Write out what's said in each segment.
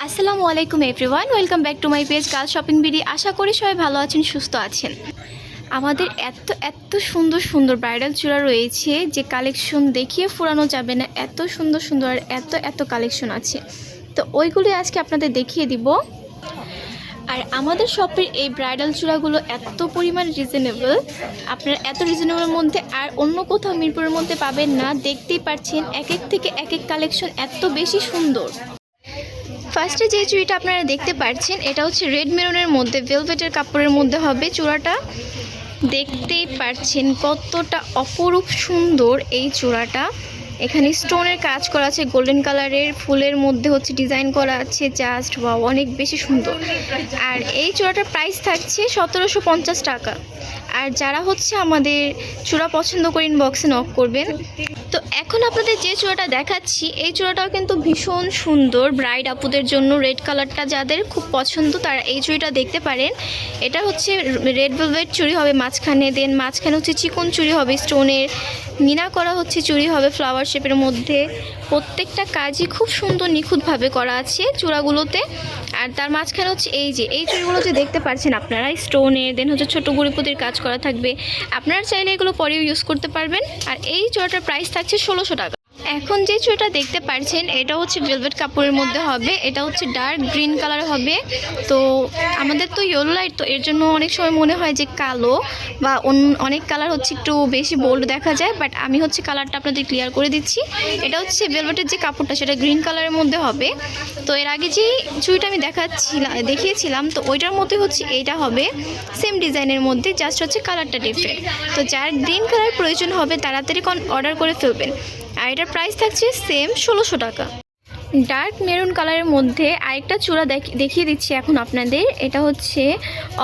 আসসালামু আলাইকুম everyone, welcome back to my page girl shopping BD. আশা করি সবাই ভালো আছেন, সুস্থ আছেন। আমাদের এত এত সুন্দর সুন্দর ব্রাইডাল চূড়া রয়েছে যে কালেকশন দেখিয়ে ফুরানো যাবে না। এত সুন্দর সুন্দর আর এত এত কালেকশন আছে, তো ওইগুলি আজকে আপনাদের দেখিয়ে দিব। আর আমাদের শপের এই ব্রাইডাল চূড়াগুলো এত পরিমাণ রিজনেবল, আপনারা এত রিজনেবলের মধ্যে আর অন্য কোথাও মিরপুরের মধ্যে পাবেন না। দেখতেই পাচ্ছেন এক এক থেকে এক এক কালেকশন এত বেশি সুন্দর। ফার্স্টে যে চুড়িটা আপনারা দেখতে পাচ্ছেন এটা হচ্ছে রেড মেরুনের মধ্যে ভেলভেটের কাপড়ের মধ্যে হবে চূড়াটা। দেখতেই পাচ্ছেন কতটা অপরূপ সুন্দর এই চূড়াটা। এখানে স্টোনের কাজ করা আছে, গোল্ডেন কালারের ফুলের মধ্যে হচ্ছে ডিজাইন করা আছে। জাস্ট ওয়াও, অনেক বেশি সুন্দর। আর এই চূড়াটার প্রাইস থাকছে 1750 টাকা। আর যারা হচ্ছে আমাদের চূড়া পছন্দ করে ইনবক্সে নক করবেন। তো এখন আপনাদের যে চূড়াটা দেখাচ্ছি এই চূড়াটাও কিন্তু ভীষণ সুন্দর ব্রাইড আপুদের জন্য। রেড কালারটা যাদের খুব পছন্দ তারা এই চুড়িটা দেখতে পারেন। এটা হচ্ছে রেড ভেলভেট চুড়ি হবে মাঝখানে, দেন মাঝখানে হচ্ছে চিকন চুড়ি হবে, স্টোনের মিনা করা হচ্ছে চুড়ি হবে ফ্লাওয়ার শেপের মধ্যে। প্রত্যেকটা কাজই খুব সুন্দর নিখুঁতভাবে করা আছে চূড়াগুলোতে। আর তার মাঝখানে হচ্ছে এই যে এই চুড়িগুলো যে দেখতে পাচ্ছেন আপনারা স্টোনের, দেন হচ্ছে ছোটো গুড়িপুতির কাজ করা থাকবে। আপনারা চাইলে এগুলো পরেও ইউজ করতে পারবেন। আর এই চূড়াটার প্রাইস থাকছে 1600 টাকা। এখন যে চুড়িটা দেখতে পাচ্ছেন এটা হচ্ছে ভেলভেট কাপড়ের মধ্যে হবে। এটা হচ্ছে ডার্ক গ্রিন কালার হবে। তো আমাদের তো ইয়েলো লাইট, তো এর জন্য অনেক সময় মনে হয় যে কালো বা অনেক কালার হচ্ছে একটু বেশি বোল্ড দেখা যায়, বাট আমি হচ্ছে কালারটা আপনাদের ক্লিয়ার করে দিচ্ছি। এটা হচ্ছে ভেলভেটের যে কাপড়টা সেটা গ্রিন কালারের মধ্যে হবে। তো এর আগে যে চুড়িটা আমি দেখিয়েছিলাম তো ওইটার মধ্যে হচ্ছে এইটা হবে সেম ডিজাইনের মধ্যে, জাস্ট হচ্ছে কালারটা ডিফারেন্ট। তো যার গ্রিন কালার প্রয়োজন হবে তাড়াতাড়ি অর্ডার করে ফেলবেন। আর এটার প্রাইস থাকছে সেম 1600 টাকা। ডার্ক মেরুন কালারের মধ্যে আরেকটা চূড়া দেখিয়ে দিচ্ছি এখন আপনাদের। এটা হচ্ছে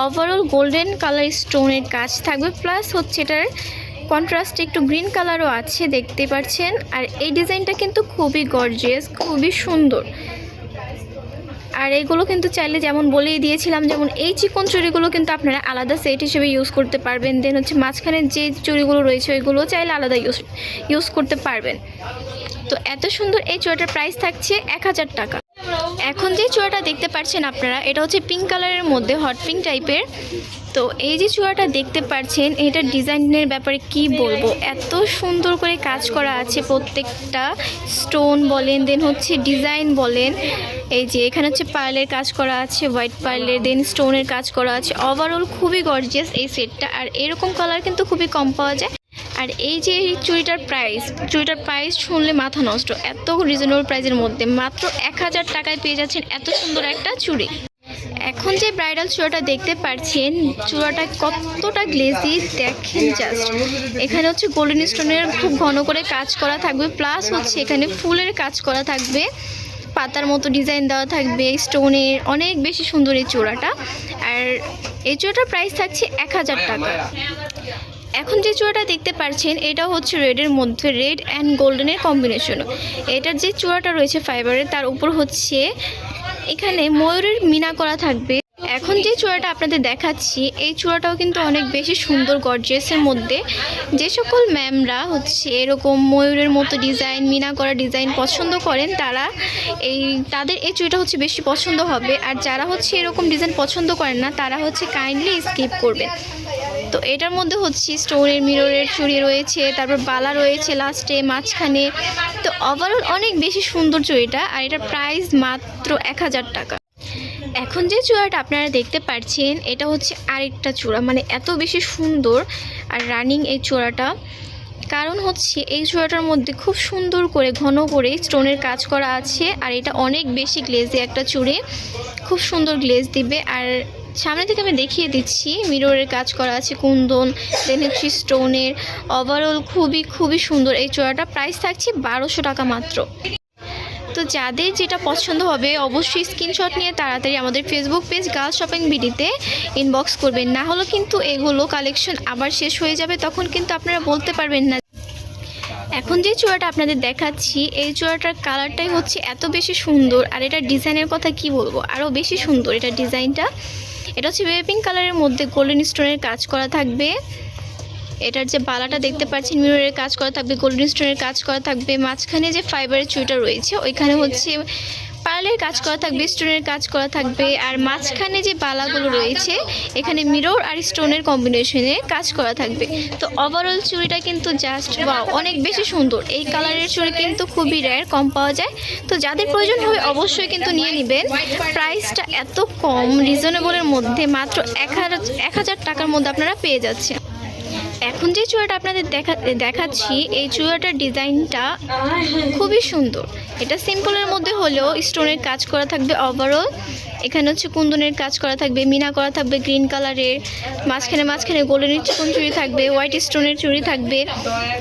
ওভারঅল গোল্ডেন কালার স্টোনের কাজ থাকবে, প্লাস হচ্ছে এটার কন্ট্রাস্টে একটু গ্রিন কালারও আছে, দেখতে পাচ্ছেন। আর এই ডিজাইনটা কিন্তু খুবই গর্জিয়াস, খুবই সুন্দর। আর এইগুলো কিন্তু চাইলে যেমন বলেই দিয়েছিলাম, যেমন এই চিকন চুড়িগুলো কিন্তু আপনারা আলাদা সেট হিসেবে ইউজ করতে পারবেন। দেন হচ্ছে মাঝখানে যে চুড়িগুলো রয়েছে ওইগুলো চাইলে আলাদা ইউজ করতে পারবেন। তো এত সুন্দর এই চুড়াটার প্রাইস থাকছে 1000 টাকা। এখন যে চূড়াটা দেখতে পাচ্ছেন আপনারা এটা হচ্ছে পিঙ্ক কালারের মধ্যে, হট পিঙ্ক টাইপের। তো এই যে চূড়াটা দেখতে পাচ্ছেন এটার ডিজাইনের ব্যাপারে কি বলবো, এত সুন্দর করে কাজ করা আছে। প্রত্যেকটা স্টোন বলেন, দেন হচ্ছে ডিজাইন বলেন। এই যে এখানে হচ্ছে পার্লের কাজ করা আছে, হোয়াইট পার্লের, দেন স্টোনের কাজ করা আছে। ওভারঅল খুবই গর্জিয়াস এই সেটটা। আর এরকম কালার কিন্তু খুবই কম পাওয়া যায়। আর এই যে চুড়িটার প্রাইস শুনলে মাথা নষ্ট। এত রিজনেবল প্রাইসের মধ্যে মাত্র 1000 টাকায় পেয়ে যাচ্ছেন এত সুন্দর একটা চুড়ি। এখন যে ব্রাইডাল চূড়াটা দেখতে পাচ্ছেন চূড়াটা কতটা গ্লেজি দেখেন জাস্ট। এখানে হচ্ছে গোল্ডেন স্টোনের খুব ঘন করে কাজ করা থাকবে, প্লাস হচ্ছে এখানে ফুলের কাজ করা থাকবে, পাতার মতো ডিজাইন দেওয়া থাকবে স্টোনের। অনেক বেশি সুন্দর এই চূড়াটা। আর এই চূড়াটার প্রাইস থাকছে 1000 টাকা। এখন যে চূড়াটা দেখতে পাচ্ছেন এটা হচ্ছে রেডের মধ্যে, রেড অ্যান্ড গোল্ডেনের কম্বিনেশন। এটার যে চূড়াটা রয়েছে ফাইবারের তার উপর হচ্ছে এখানে ময়ূরের মিনা করা থাকবে। এখন যে চূড়াটা আপনাদের দেখাচ্ছি এই চূড়াটাও কিন্তু অনেক বেশি সুন্দর গর্জিয়াসের মধ্যে। যে সকল ম্যামরা হচ্ছে এরকম ময়ূরের মতো ডিজাইন, মিনা করা ডিজাইন পছন্দ করেন তাদের এই চুড়িটা হচ্ছে বেশি পছন্দ হবে। আর যারা হচ্ছে এরকম ডিজাইন পছন্দ করেন না তারা হচ্ছে কাইন্ডলি স্কিপ করবেন। তো এটার মধ্যে হচ্ছে স্টোনের মিররের চুড়ি রয়েছে, তারপর বালা রয়েছে লাস্টে মাঝখানে। তো ওভারঅল অনেক বেশি সুন্দর চুড়িটা। আর এটার প্রাইস মাত্র 1000 টাকা। এখন যে চূড়াটা আপনারা দেখতে পাচ্ছেন এটা হচ্ছে আরেকটা চূড়া, মানে এত বেশি সুন্দর আর রানিং এই চূড়াটা। কারণ হচ্ছে এই চূড়াটার মধ্যে খুব সুন্দর করে ঘন করে স্টোনের কাজ করা আছে। আর এটা অনেক বেশি গ্লেজি একটা চুড়ি, খুব সুন্দর গ্লেজ দিবে। আর সামনে থেকে আমি দেখিয়ে দিচ্ছি, মিররের কাজ করা আছে, কুন্দন, দেন হচ্ছে স্টোনের। ওভারঅল খুবই সুন্দর এই চূড়াটা। প্রাইস থাকছে 1200 টাকা মাত্র। তো যাদের যেটা পছন্দ হবে অবশ্যই স্ক্রিনশট নিয়ে তাড়াতাড়ি আমাদের ফেসবুক পেজ গার্ল শপিং বিডিতে ইনবক্স করবেন। না হলে কিন্তু এগুলো কালেকশন আবার শেষ হয়ে যাবে, তখন কিন্তু আপনারা বলতে পারবেন না। এখন যে চূড়াটা আপনাদের দেখাচ্ছি এই চূড়াটার কালারটাই হচ্ছে এত বেশি সুন্দর। আর এটার ডিজাইনের কথা কি বলবো, আরও বেশি সুন্দর এটার ডিজাইনটা। এটা হচ্ছে বেবি পিঙ্ক কালারের মধ্যে গোল্ডেন স্টোনের কাজ করা থাকবে। এটার যে বালাটা দেখতে পাচ্ছেন মিররের কাজ করা থাকবে, গোল্ডেন স্টোনের কাজ করা থাকবে। মাঝখানে যে ফাইবারের চুড়িটা রয়েছে ওইখানে হচ্ছে পার্লের কাজ করা থাকবে, স্টোনের কাজ করা থাকবে, আর মাঝখানে যে বালাগুলো রয়েছে এখানে মিরর আর স্টোনের কম্বিনেশনে কাজ করা থাকবে। তো ওভারঅল চুড়িটা কিন্তু জাস্ট ওয়াও, অনেক বেশি সুন্দর। এই কালারের চুড়ি কিন্তু খুবই রেয়ার, কম পাওয়া যায়। তো যাদের প্রয়োজন হবে অবশ্যই কিন্তু নিয়ে নেবেন। প্রাইসটা এত কম, রিজনেবলের মধ্যে, মাত্র 1000 টাকার মধ্যে আপনারা পেয়ে যাচ্ছেন। এখন যে চূড়াটা আপনাদের দেখাচ্ছি, এই চূড়াটার ডিজাইনটা খুবই সুন্দর। এটা সিম্পলের মধ্যে হলেও স্টোনের কাজ করা থাকবে ওভারঅল। এখানে হচ্ছে কুন্দনের কাজ করা থাকবে, মিনা করা থাকবে গ্রিন কালারের, মাঝখানে গোল্ডেনের চিকন চুড়ি থাকবে, হোয়াইট স্টোনের চুড়ি থাকবে।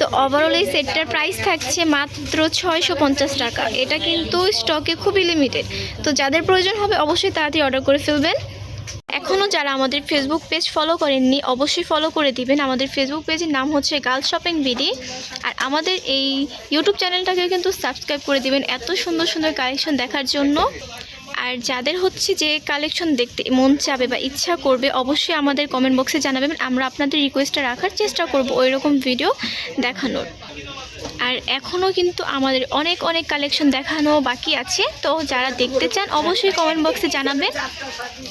তো ওভারঅল এই সেটটার প্রাইস থাকছে মাত্র 650 টাকা। এটা কিন্তু স্টকে খুবই লিমিটেড। তো যাদের প্রয়োজন হবে অবশ্যই তাড়াতাড়ি অর্ডার করে ফেলবেন। এখনও যারা আমাদের ফেসবুক পেজ ফলো করেননি অবশ্যই ফলো করে দিবেন। আমাদের ফেসবুক পেজের নাম হচ্ছে গার্লস শপিং বিডি। আর আমাদের এই ইউটিউব চ্যানেলটাকেও কিন্তু সাবস্ক্রাইব করে দিবেন এত সুন্দর সুন্দর কালেকশন দেখার জন্য। আর যাদের হচ্ছে যে কালেকশন দেখতে মন চাবে বা ইচ্ছা করবে অবশ্যই আমাদের কমেন্ট বক্সে জানাবেন। আমরা আপনাদের রিকোয়েস্টটা রাখার চেষ্টা করব ওই রকম ভিডিও দেখানোর। আর এখনও কিন্তু আমাদের অনেক কালেকশন দেখানো বাকি আছে। তো যারা দেখতে চান অবশ্যই কমেন্ট বক্সে জানাবেন।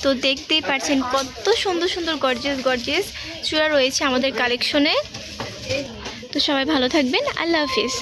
তো দেখতেই পাচ্ছেন কত সুন্দর সুন্দর গর্জিয়াস চূড়া রয়েছে আমাদের কালেকশনে। তো সবাই ভালো থাকবেন, আল্লাহ হাফিজ।